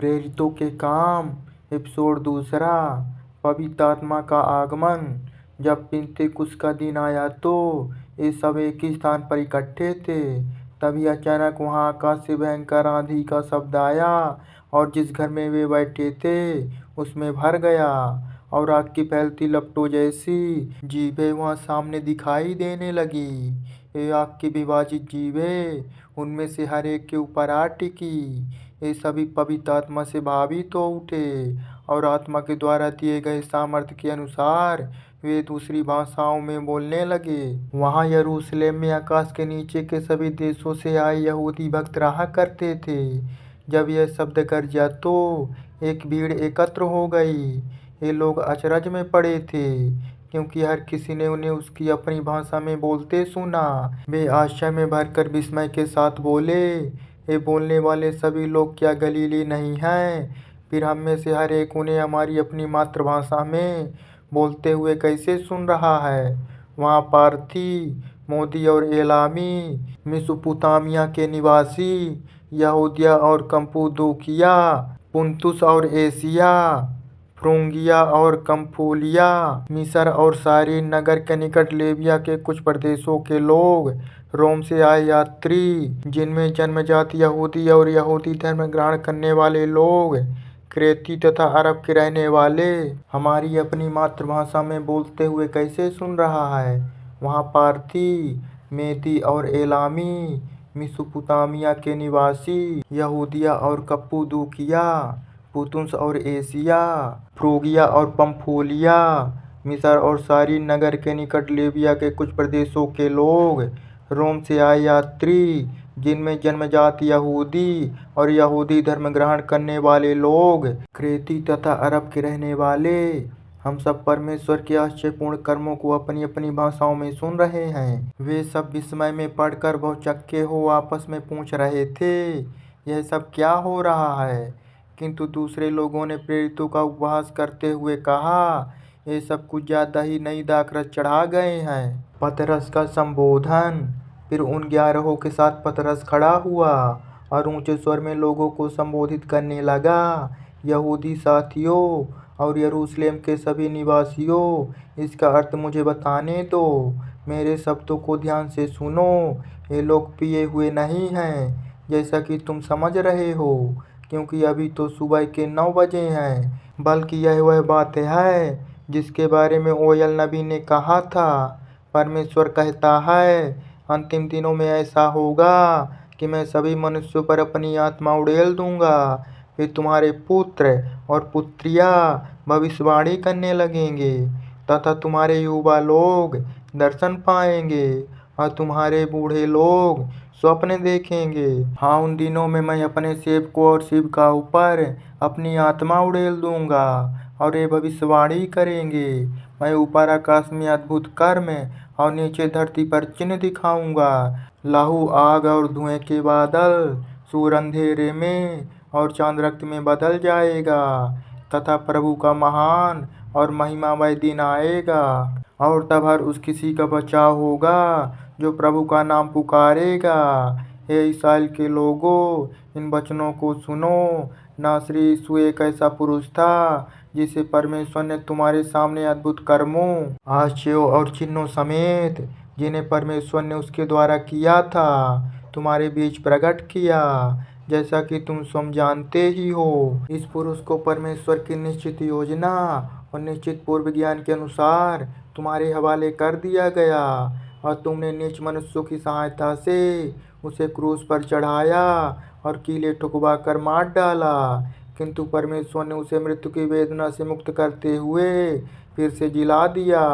प्रेरितों के काम एपिसोड दूसरा। पवित्र आत्मा का आगमन। जब पिंतेकुस्त का दिन आया तो ये सब एक ही स्थान पर इकट्ठे थे। तभी अचानक वहां आकाश से भयंकर आंधी का शब्द आया और जिस घर में वे बैठे थे उसमें भर गया और आग की फैलती लपटों जैसी जीभें वहां सामने दिखाई देने लगी। ये आग की विभाजित जीभें उनमें से हर एक के ऊपर आ टिकी। ये सभी पवित्र आत्मा से भावित हो उठे और आत्मा के द्वारा दिए गए सामर्थ्य के अनुसार वे दूसरी भाषाओं में बोलने लगे। वहां यरूशलेम में आकाश के नीचे के सभी देशों से आए यहूदी भक्त रहा करते थे। जब यह शब्द गरजा तो एक भीड़ एकत्र हो गई। ये लोग अचरज में पड़े थे क्योंकि हर किसी ने उन्हें उसकी अपनी भाषा में बोलते सुना। वे आश्चर्य में भरकर विस्मय के साथ बोले, ये बोलने वाले सभी लोग क्या गलीली नहीं हैं? फिर हम में से हर एक उन्हें हमारी अपनी मातृभाषा में बोलते हुए कैसे सुन रहा है? वहाँ पारथी, मोदी और एलामी, मेसोपोटामिया के निवासी, यहूदिया और कप्पादोकिया, पुन्तुस और एशिया, फ्रूगिया और पंफूलिया, मिस्र और साइरीन नगर के निकट लिबिया के कुछ प्रदेशों के लोग, रोम से आए यात्री जिनमें जन्मजात यहूदी और यहूदी धर्म ग्रहण करने वाले लोग, क्रेती तथा अरब के रहने वाले हमारी अपनी मातृभाषा में बोलते हुए कैसे सुन रहा है? वहाँ पारथी, मेदी और एलामी, मेसोपोटामिया के निवासी, यहूदिया और कप्पादोकिया, पुन्तुस और एशिया, फ्रूगिया और पंफूलिया, मिस्र और साइरीन नगर के निकट लिबिया के कुछ प्रदेशों के लोग, रोम से आए यात्री जिनमें जन्मजात यहूदी और यहूदी धर्म ग्रहण करने वाले लोग, क्रेती तथा अरब के रहने वाले, हम सब परमेश्वर के आश्चर्यपूर्ण कर्मों को अपनी अपनी भाषाओं में सुन रहे हैं। वे सब विस्मय में पड़कर भौचक्के हो आपस में पूछ रहे थे, यह सब क्या हो रहा है? किंतु दूसरे लोगों ने प्रेरितों का उपहास करते हुए कहा, ये सब कुछ ज्यादा ही नई दाखरस चढ़ा गए हैं। पतरस का संबोधन। फिर उन 11 के साथ पतरस खड़ा हुआ और ऊंचे स्वर में लोगों को संबोधित करने लगा, यहूदी साथियों और यरूशलेम के सभी निवासियों, इसका अर्थ मुझे बताने दो। मेरे शब्दों को ध्यान से सुनो। ये लोग पिए हुए नहीं हैं जैसा कि तुम समझ रहे हो, क्योंकि अभी तो सुबह के 9 बजे हैं, बल्कि यह वह बात है जिसके बारे में ओयल नबी ने कहा था। परमेश्वर कहता है, अंतिम दिनों में ऐसा होगा कि मैं सभी मनुष्यों पर अपनी आत्मा उड़ेल दूंगा। वे तुम्हारे पुत्र और पुत्रियां भविष्यवाणी करने लगेंगे तथा तुम्हारे युवा लोग दर्शन पाएंगे और तुम्हारे बूढ़े लोग स्वप्न देखेंगे। हाँ, उन दिनों में मैं अपने सेवकों और सेविकाओं पर अपनी आत्मा उड़ेल दूंगा और ये भविष्यवाणी करेंगे। मैं ऊपर आकाश में अद्भुत कर्म और नीचे धरती पर चिन्ह दिखाऊंगा, लहू, आग और धुएं के बादल। सूर्य अंधेरे में और चांद रक्त में बदल जाएगा तथा प्रभु का महान और महिमामय दिन आएगा और तब हर उस किसी का बचाव होगा जो प्रभु का नाम पुकारेगा। हे इस्राएल के लोगों, इन वचनों को सुनो। नासरी यीशु एक ऐसा पुरुष था जिसे परमेश्वर ने तुम्हारे सामने अद्भुत कर्मों, आश्चर्यों और चिन्हों समेत, जिन्हें परमेश्वर ने उसके द्वारा किया था, तुम्हारे बीच प्रकट किया, जैसा कि तुम स्वयं जानते ही हो। इस पुरुष को परमेश्वर की निश्चित योजना और निश्चित पूर्व ज्ञान के अनुसार तुम्हारे हवाले कर दिया गया और तुमने नीच मनुष्यों की सहायता से उसे क्रूस पर चढ़ाया और कीले ठुकवा कर मार डाला। किंतु परमेश्वर ने उसे मृत्यु की वेदना से मुक्त करते हुए फिर से जिला दिया,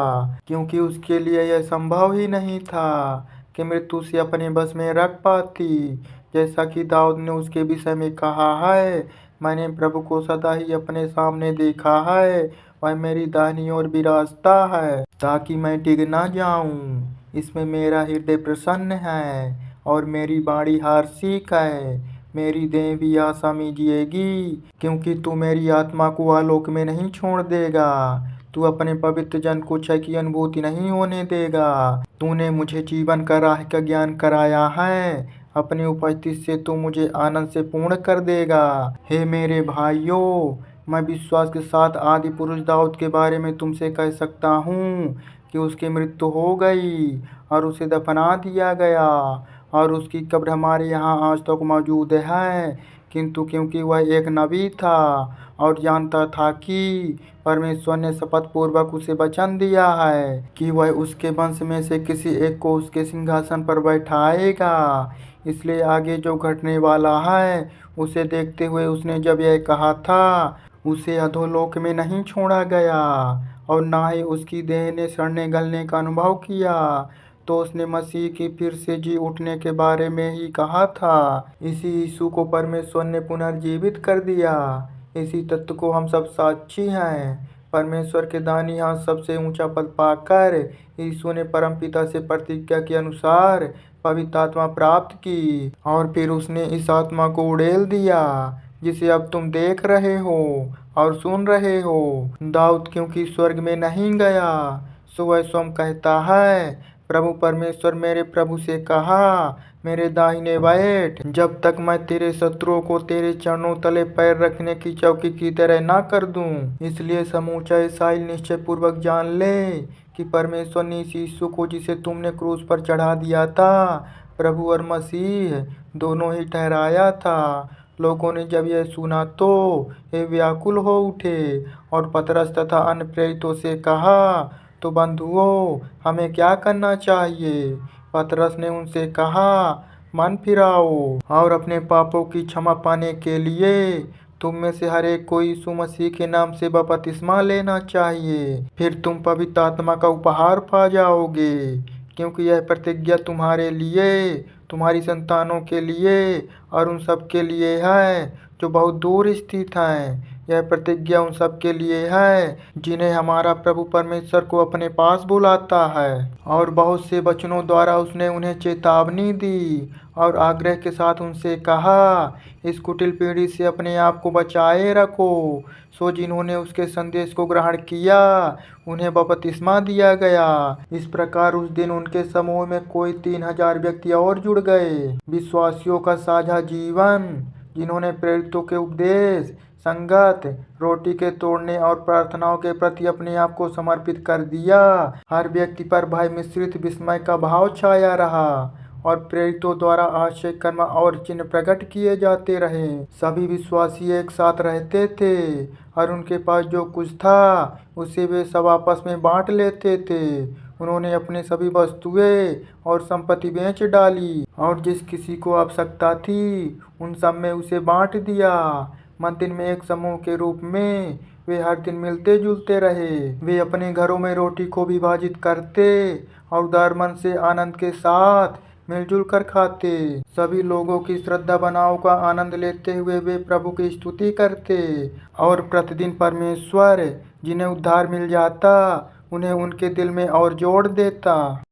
क्योंकि उसके लिए यह संभव ही नहीं था कि मृत्यु उसे अपने बस में रख पाती। जैसा कि दाऊद ने उसके विषय में कहा है, मैंने प्रभु को सदा ही अपने सामने देखा है, वह मेरी दाहिनी ओर विराजता है ताकि मैं डिग ना जाऊं। इसमें मेरा हृदय प्रसन्न है और मेरी बाड़ी हार्दिक है। मेरी देह भी आशा में जिएगी, क्योंकि तू मेरी आत्मा को आलोक में नहीं छोड़ देगा। तू अपने पवित्र जन को क्षय की अनुभूति नहीं होने देगा। तूने मुझे जीवन का राह का ज्ञान कराया है अपनी उपस्थिति से तू मुझे आनंद से पूर्ण कर देगा। हे मेरे भाइयों, मैं विश्वास के साथ आदि पुरुष दाऊद के बारे में तुमसे कह सकता हूँ कि उसकी मृत्यु हो गई और उसे दफना दिया गया और उसकी कब्र हमारे यहाँ आज तक मौजूद है। किंतु क्योंकि वह एक नबी था और जानता था कि परमेश्वर ने शपथ पूर्वक उसे वचन दिया है कि वह उसके वंश में से किसी एक को उसके सिंहासन पर बैठाएगा, इसलिए आगे जो घटने वाला है उसे देखते हुए उसने जब यह कहा था, उसे अधोलोक में नहीं छोड़ा गया और ना ही उसकी देह ने सड़ने गलने का अनुभव किया, तो उसने मसीह की फिर से जी उठने के बारे में ही कहा था। इसी यीशु को परमेश्वर ने पुनर्जीवित कर दिया। इसी तत्व को हम सब साक्षी हैं। परमेश्वर के दाहिनी हाथ सबसे ऊंचा पद पाकर यीशु ने परमपिता से प्रतिज्ञा के अनुसार पवित्र आत्मा प्राप्त की और फिर उसने इस आत्मा को उड़ेल दिया जिसे अब तुम देख रहे हो और सुन रहे हो। दाऊद क्योंकि स्वर्ग में नहीं गया, सो वह स्वयं कहता है, प्रभु परमेश्वर मेरे प्रभु से कहा, मेरे दाहिने बैठ, जब तक मैं तेरे शत्रुओं को तेरे चरणों तले पैर रखने की चौकी की तरह ना कर दूं। इसलिए समूचा इस्राएल निश्चय पूर्वक जान ले कि परमेश्वर ने इस यीशु को जिसे तुमने क्रूस पर चढ़ा दिया था, प्रभु और मसीह दोनों ही ठहराया था। लोगों ने जब यह सुना तो वे व्याकुल हो उठे और पतरस तथा अन्य प्रेरितों से कहा, तो बंधुओं, हमें क्या करना चाहिए? पतरस ने उनसे कहा, मन फिराओ और अपने पापों की क्षमा पाने के लिए तुम में से हर एक को यीशु मसीह के नाम से बपतिस्मा लेना चाहिए। फिर तुम पवित्र आत्मा का उपहार पा जाओगे, क्योंकि यह प्रतिज्ञा तुम्हारे लिए, तुम्हारी संतानों के लिए और उन सब के लिए है जो बहुत दूर स्थित हैं। यह प्रतिज्ञा उन सब के लिए है जिन्हें हमारा प्रभु परमेश्वर को अपने पास बुलाता है। और बहुत से वचनों द्वारा उसने उन्हें चेतावनी दी और आग्रह के साथ उनसे कहा, इस कुटिल पीढ़ी से अपने आप को बचाए रखो। सो जिन्होंने उसके संदेश को ग्रहण किया उन्हें बपतिस्मा दिया गया। इस प्रकार उस दिन उनके समूह में कोई 3000 व्यक्ति और जुड़ गए। विश्वासियों का साझा जीवन, जिन्होंने प्रेरितों के उपदेश, संगत, रोटी के तोड़ने और प्रार्थनाओं के प्रति अपने आप को समर्पित कर दिया। हर व्यक्ति पर भय मिश्रित विस्मय का भाव छाया रहा और प्रेरितों द्वारा आश्चर्य कर्म और चिन्ह प्रकट किए जाते रहे। सभी विश्वासी एक साथ रहते थे और उनके पास जो कुछ था उसे वे सब आपस में बांट लेते थे। उन्होंने अपने सभी वस्तुएं और संपत्ति बेच डाली और जिस किसी को आवश्यकता थी उन सब में उसे बांट दिया। मंदिर में एक समूह के रूप में वे हर दिन मिलते जुलते रहे। वे अपने घरों में रोटी को विभाजित करते और उदार मन से आनंद के साथ मिलजुल कर खाते। सभी लोगों की श्रद्धा बनाव का आनंद लेते हुए वे प्रभु की स्तुति करते और प्रतिदिन परमेश्वर जिन्हें उद्धार मिल जाता उन्हें उनके दिल में और जोड़ देता।